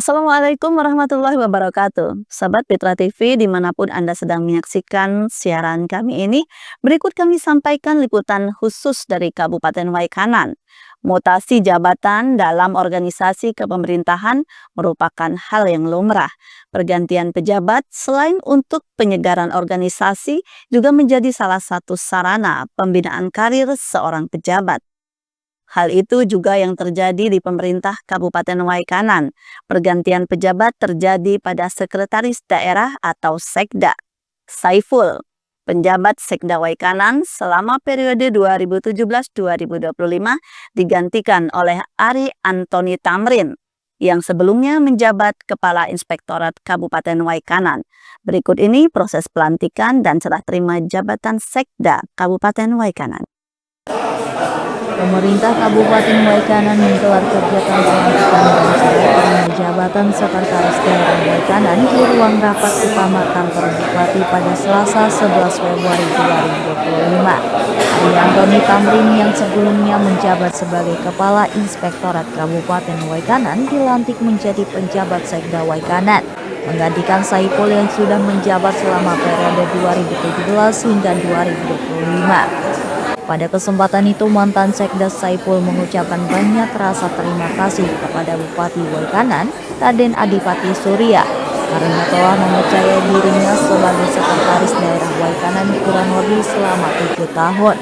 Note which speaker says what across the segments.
Speaker 1: Assalamualaikum warahmatullahi wabarakatuh. Sahabat Fitra TV dimanapun Anda sedang menyaksikan siaran kami ini, berikut kami sampaikan liputan khusus dari Kabupaten Waikanan. Mutasi jabatan dalam organisasi kepemerintahan merupakan hal yang lumrah. Pergantian pejabat selain untuk penyegaran organisasi juga menjadi salah satu sarana pembinaan karir seorang pejabat. Hal itu juga yang terjadi di pemerintah Kabupaten Waikanan. Pergantian pejabat terjadi pada Sekretaris Daerah atau Sekda. Saiful, penjabat Sekda Waikanan selama periode 2017-2025 digantikan oleh Ari Antoni Tamrin yang sebelumnya menjabat Kepala Inspektorat Kabupaten Waikanan. Berikut ini proses pelantikan dan serah terima jabatan Sekda Kabupaten Waikanan.
Speaker 2: Pemerintah Kabupaten Waikanan menggelar kegiatan pelantikan dan serah terima jabatan Sekretaris Daerah Waikanan di ruang rapat utama kantor Bupati pada Selasa 11 Februari 2025. Ari Antoni Tamrin yang sebelumnya menjabat sebagai Kepala Inspektorat Kabupaten Waikanan dilantik menjadi penjabat Sekda Waikanan, menggantikan Saiful yang sudah menjabat selama periode 2017 hingga 2025. Pada kesempatan itu, mantan Sekda Saiful mengucapkan banyak rasa terima kasih kepada Bupati Waikanan, Raden Adipati Surya, karena telah mempercayai dirinya sebagai Sekretaris Daerah Waikanan kurang lebih selama 7 tahun.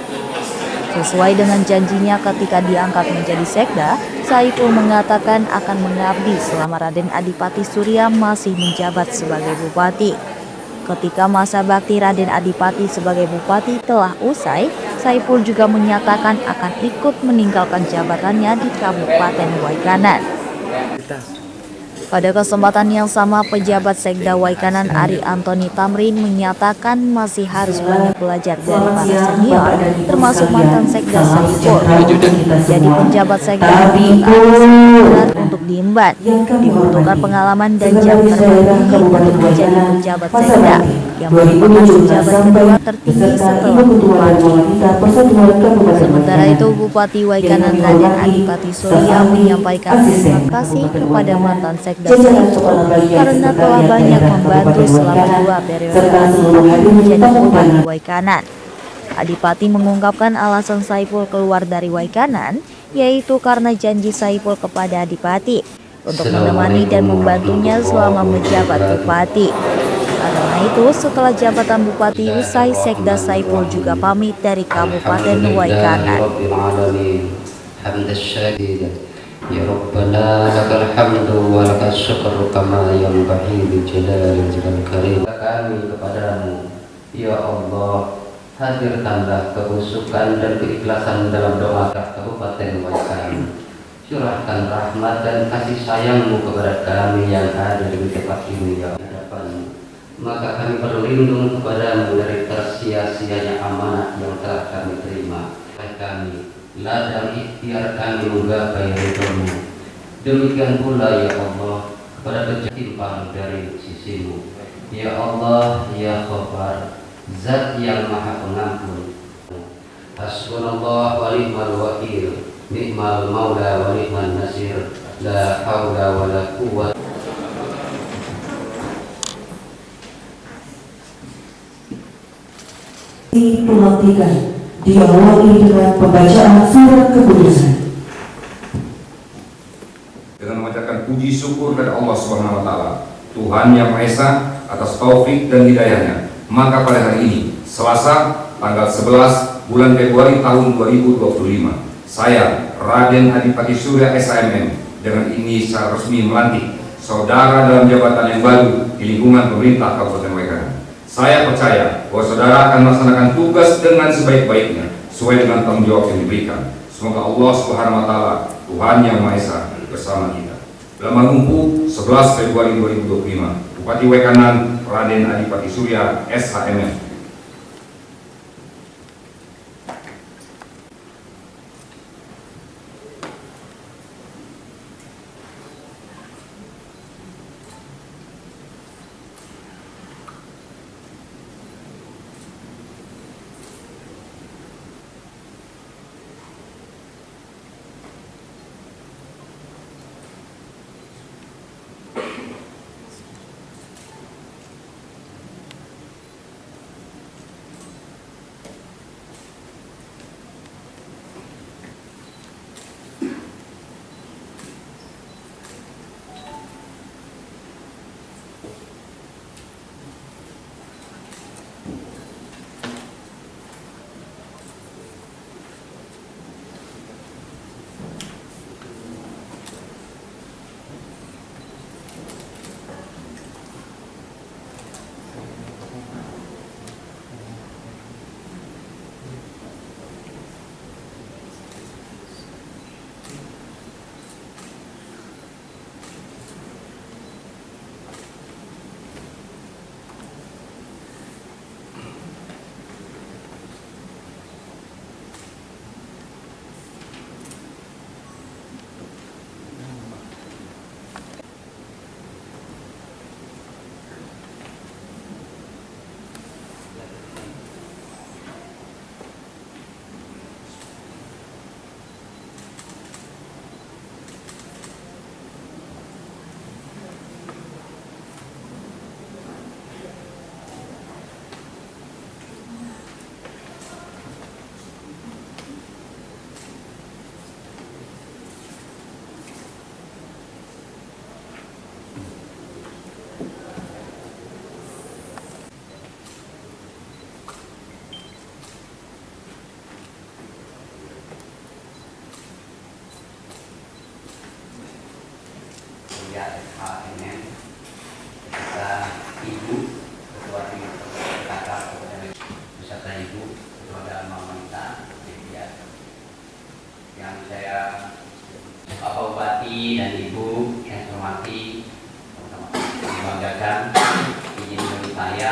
Speaker 2: Sesuai dengan janjinya ketika diangkat menjadi Sekda, Saiful mengatakan akan mengabdi selama Raden Adipati Surya masih menjabat sebagai Bupati. Ketika masa bakti Raden Adipati sebagai Bupati telah usai, Saiful juga menyatakan akan ikut meninggalkan jabatannya di Kabupaten Waikanan. Pada kesempatan yang sama, pejabat Sekda Waikanan Ari Antoni Tamrin menyatakan masih harus banyak belajar dari para senior, termasuk mantan Sekda Saiful. Menjadi penjabat Sekda berat untuk diemban, dibutuhkan pengalaman dan jam terbang tinggi untuk menjadi penjabat Sekda, yang merupakan pejabat kedua tertinggi setelah Bupati. Sementara itu, Bupati Waikanan Raden Adipati Surya menyampaikan terima kasih kepada mantan Sekda Saiful karena telah banyak membantu selama 2 periode Adipati menjadi Bupati Waikanan. Adipati mengungkapkan alasan Saiful keluar dari Waikanan, yaitu karena janji Saiful kepada Adipati untuk menemani dan membantunya selama menjabat Bupati. Karena itu, setelah jabatan Bupati usai, Sekda Saiful juga pamit dari Kabupaten Waikanan.
Speaker 3: Ya Rabbana lakal hamdu wa lakal syukru kama yanbaghi li jalali wajhikal karim. Kami kepadamu, ya Allah, hadirkanlah kehusukan dan keikhlasan dalam doa Kabupaten Waikanan. Curahkan rahmat dan kasih sayang-Mu kepada kami yang ada di tempat ini, ya hadapan. Maka kami berlindung kepadamu dari tersia-sianya amanah yang telah kami terima. Kami ladang ikhtiar kami menggapai ridho-Mu. Demikian pula ya Allah kepada kejatimpang dari sisi-Mu. Ya Allah, ya Ghaffar, Zat yang Maha Pengampun. Hasbunallah wa ni'mal wakil, ni'mal maula wa ni'man nasir, la haula wa la quwwata.
Speaker 4: Pelantikan diawali dengan pembacaan surat keputusan.
Speaker 5: Dengan mengucapkan puji syukur kepada Allah Subhanahu wa taala, Tuhan Yang Maha Esa atas taufik dan hidayahnya. Maka pada hari ini, Selasa, tanggal 11 bulan Februari tahun 2025, saya Raden Adipati Surya SHMM dengan ini secara resmi melantik saudara dalam jabatan yang baru di lingkungan pemerintah Kabupaten Waikanan. Saya percaya bahwa saudara akan melaksanakan tugas dengan sebaik-baiknya sesuai dengan tanggung jawab yang diberikan. Semoga Allah Subhanahu wa taala, Tuhan Yang Maha Esa, bersama kita. Dalam Lumpuh 11 Februari 2025, Bupati Waikanan Raden Adipati Surya SHMM.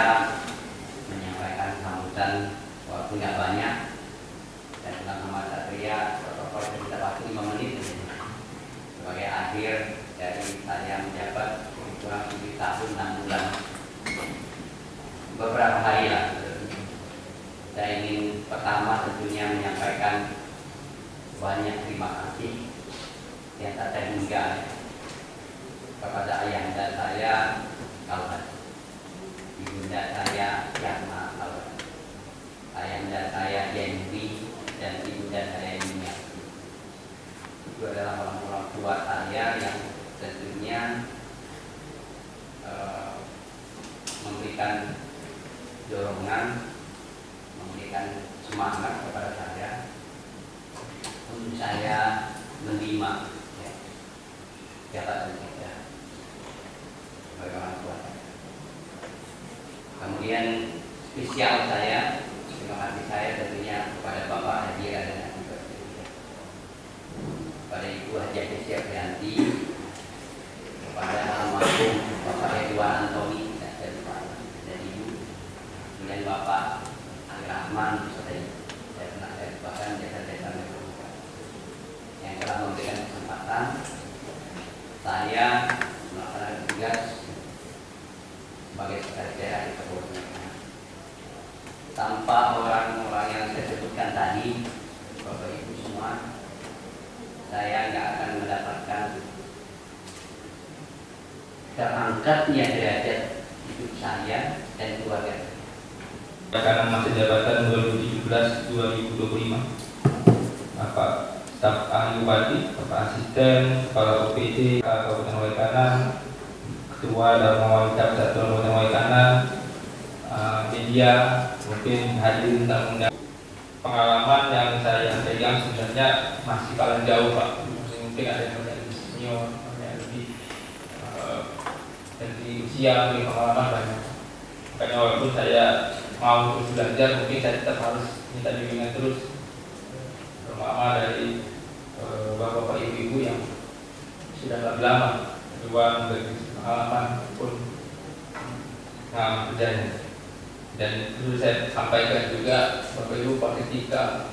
Speaker 3: saya menyampaikan sambutan walaupun nggak banyak, dan dengan Muhammad Satria protokol kita waktu 5 menit sebagai akhir dari saya menjabat kurang lebih tahun 6 bulan. Beberapa hari lah. Saya ingin pertama tentunya menyampaikan banyak terima kasih yang tak terhingga kepada ayahanda saya Kalbat, ibunda saya Yahma Kalbat, ayahanda saya Yenbi, dan ibunda saya Yunia. Itu adalah orang-orang tua saya yang tentunya memberikan dorongan, memberikan semangat kepada saya untuk saya menerima jabatan saya sebagai orang tua. Kemudian spesial saya, terima kasih saya tentunya kepada Bapak Haji Raden Akibat, kepada Ibu Haji Aisyah Prianti, kepada almarhum Bapak Ridwan Antoni dan Ibu, kemudian Bapak Ali Rahman, saya pernah bahkan jasa-jasa yang telah memberikan kesempatan saya melaksanakan tugas sebagai sekretaris di Kabupaten. Tanpa orang-orang yang saya sebutkan tadi, Bapak Ibu semua, saya nggak akan mendapatkan terangkatnya derajat hidup saya dan keluarga.
Speaker 6: Karena masa jabatan 2017-2025, Bapak staf ahli bupati, Bapak asisten, kepala OPD, Kabupaten Waikanan, ketua dan mewakili Satuan Kabupaten Waikanan, media, mungkin hadirin tamu. Pengalaman yang saya pegang sebenarnya masih paling jauh, Pak. Mungkin ada yang lebih senior, ada yang lebih dari usia, lebih pengalaman banyak. Makanya walaupun saya mau terus belajar, mungkin saya tetap harus minta bimbingan terus, terutama dari bapak-bapak ibu-ibu yang sudah lebih lama luar dari pengalaman pun kerjanya. Dan perlu saya sampaikan juga Bapak Ibu, Pak ketika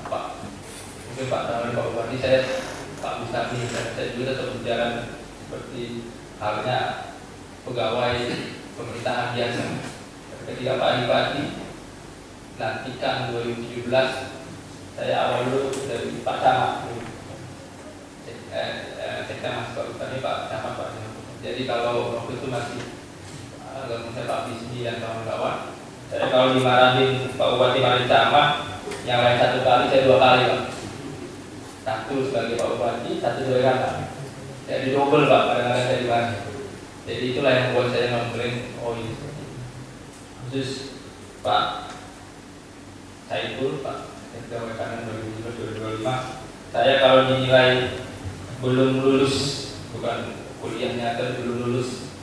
Speaker 6: mungkin Pak Tamrin, Pak Bupati, saya Pak Bustami, saya juga tetap berjalan seperti halnya pegawai pemerintahan biasa. Ketika Pak Bupati lantikan 2017, saya awal dulu dari Pak Camat, saya masih Pak Bupati, Pak Camat, Pak. Jadi kalau waktu itu masih saya Pak Bismi dan kawan-kawan, saya kalau dimarahin Pak Bupati marahin Camat, yang lain 1 kali, saya 2 kali, Pak. 1 sebagai Pak Bupati, 1 sebagai Camat. Jadi double, Pak, kadang-kadang saya dimarahin. Jadi itulah yang membuat saya ngomongin, oh ini khusus Pak Saiful, Pak Ketua Waikanan 2025, saya kalau dinilai belum lulus, bukan kuliahnya atau belum lulus,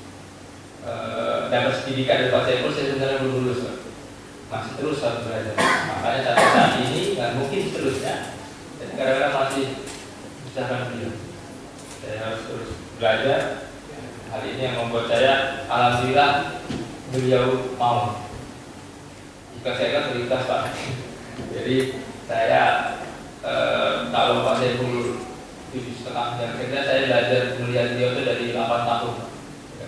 Speaker 6: dapat sertifikat dari Pak Saiful, saya sebenarnya belum lulus, Pak. Masih terus harus belajar. Makanya sampai saat ini nggak mungkin seterusnya. Dan kadang-kadang masih misalkan beliau, saya harus terus belajar. Hal ini yang membuat saya alhamdulillah beliau mau. Jika saya kan terikat, Pak. Jadi saya kalau Pak Saiful 7,5 jam kerja, saya belajar melihat beliau itu dari 8 tahun.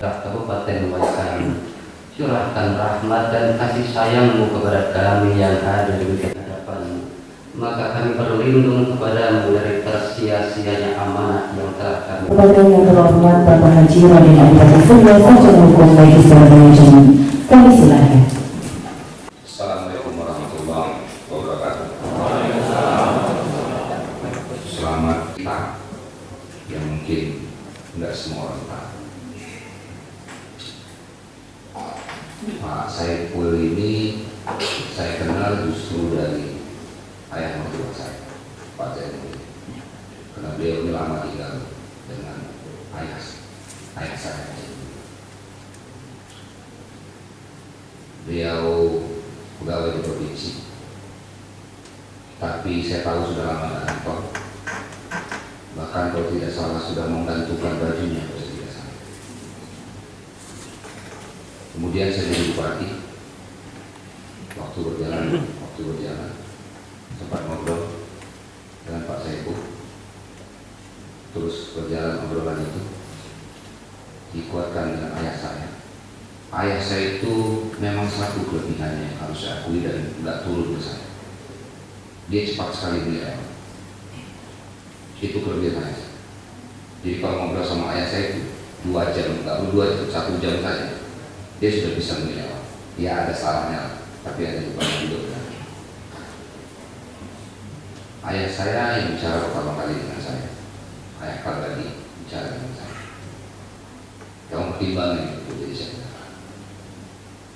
Speaker 3: Kabupaten Waikanan, curahkan rahmat dan kasih sayangmu kepada kami yang ada di hadapan, maka kami berlindung kepadamu dari tersia-sianya amanah yang telah kami.
Speaker 4: Kepada yang terhormat Bapak Haji Raden Akibat Surya Sarjana Hukum Magister Manajemen, kami silakan.
Speaker 5: Assalamualaikum warahmatullahi wabarakatuh. Selamat kita yang mungkin tidak semua orang tahu. Pak Saiful ini saya kenal justru dari ayah mertua saya, Pak Saiful, karena beliau ini lama tinggal dengan ayah saya. Beliau pegawai di provinsi, tapi saya tahu sudah lama di kantor. Bahkan kalau tidak salah sudah menggantungkan bajunya kalau tidak salah. Kemudian saya jadi bupati terus berjalan obrolan itu dikuatkan dengan ayah saya. Ayah saya itu memang satu kelebihannya yang harus saya akui dan nggak turun ke saya. Dia cepat sekali beliau. Itu kelebihan ayah saya. Jadi kalau ngobrol sama ayah saya itu 2 jam, nggak perlu 2 jam, 1 jam saja dia sudah bisa menjawab. Ya ada salahnya, tapi ada juga benar. Ayah saya yang bicara pertama kali dengan saya. Ayah lagi bicara dengan saya. Kamu pertimbangan itu jadi saya.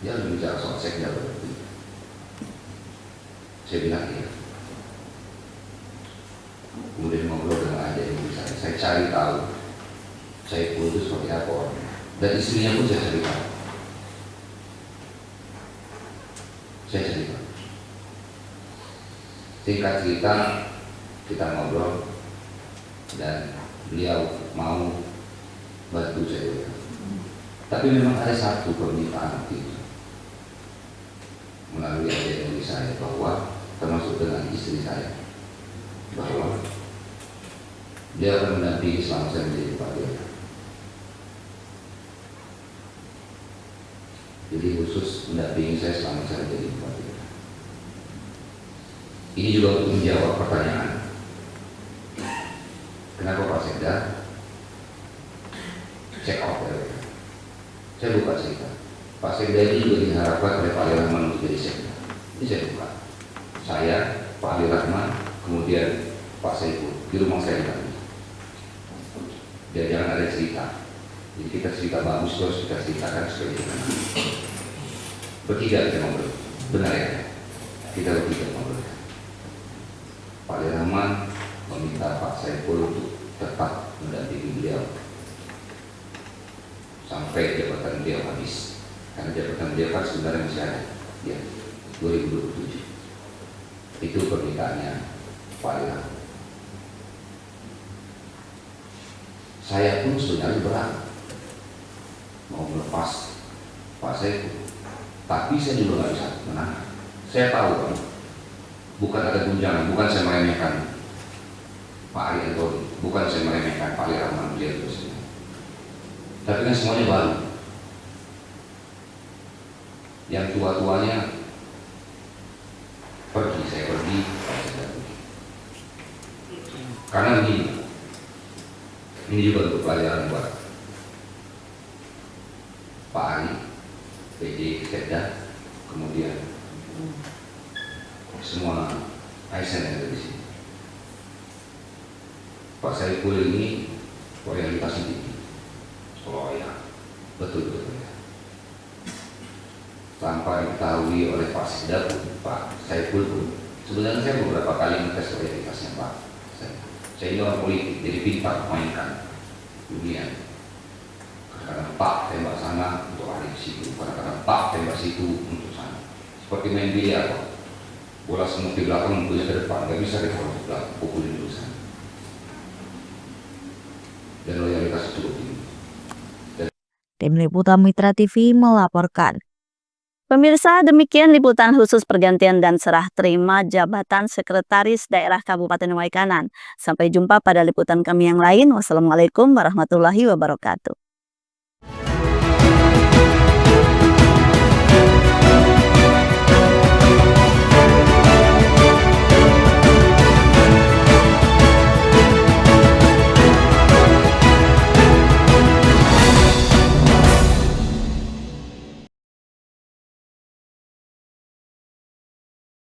Speaker 5: Dia berbicara soal sekda berarti. Saya bilang iya. Kemudian ngobrol dengan ayah ibu saya cari tahu saya itu seperti apa orangnya. Dan istrinya pun saya cari tahu. Saya cari tahu. Singkat cerita kita ngobrol dan beliau mau bantu saya. Tapi memang ada satu permintaan waktu itu melalui adik saya bahwa termasuk dengan istri saya bahwa dia akan mendampingi selama saya menjadi bupati. Jadi khusus mendampingi saya selama saya menjadi bupati. Ini juga untuk menjawab pertanyaan kenapa Pak Sekda check out ya. Saya buka cerita. Pak Sekda ini juga diharapkan oleh Pak Ali Rahman untuk jadi Sekda. Ini saya buka. Saya, Pak Ali Rahman, kemudian Pak Saiful di rumah saya tadi. Jangan ada cerita. Jadi kita cerita bagus terus kita ceritakan supaya kita bertiga kita ngobrol. Benar ya? Kita bertiga ngobrol. Pak Ali Rahman meminta Pak Saiful untuk tetap mendampingi beliau sampai jabatan beliau habis, karena jabatan beliau kan sebenarnya masih ada ya 2027. Itu permintaannya Pak Ilham. Saya pun sebenarnya berat mau melepas Pak Saiful, tapi saya juga nggak bisa menahan. Saya tahu kan, bukan ada gunjangan, bukan saya meremehkan Pak Ali Antoni, bukan saya meremehkan Pak Ali Rahman, beliau itu. Tapi kan semuanya baru. Yang tua-tuanya pergi, saya pergi, saya pergi. Karena ini juga untuk pelajaran buat Pak Ali, PJ Sekda, kemudian semua ASN yang ada di sini. Pak Saiful ini loyalitasnya tinggi. Oh ya, betul ya. Tanpa diketahui oleh Pak Sekda pun, Pak Saiful pun, sebenarnya saya beberapa kali mengetes loyalitasnya Pak. Saya ini orang politik, jadi pintar mainkan dunia. Kadang-kadang Pak tembak sana untuk lari ke situ, kadang-kadang Pak tembak situ untuk sana. Seperti main biliar, Pak. Bola semut di belakang, munculnya ke depan, nggak bisa dikawal ke belakang, pukulin dulu sana. Dan loyalitas cukup tinggi.
Speaker 2: Tim Liputan Mitra TV melaporkan.
Speaker 1: Pemirsa, demikian liputan khusus pergantian dan serah terima jabatan Sekretaris Daerah Kabupaten Waikanan. Sampai jumpa pada liputan kami yang lain. Wassalamualaikum warahmatullahi wabarakatuh.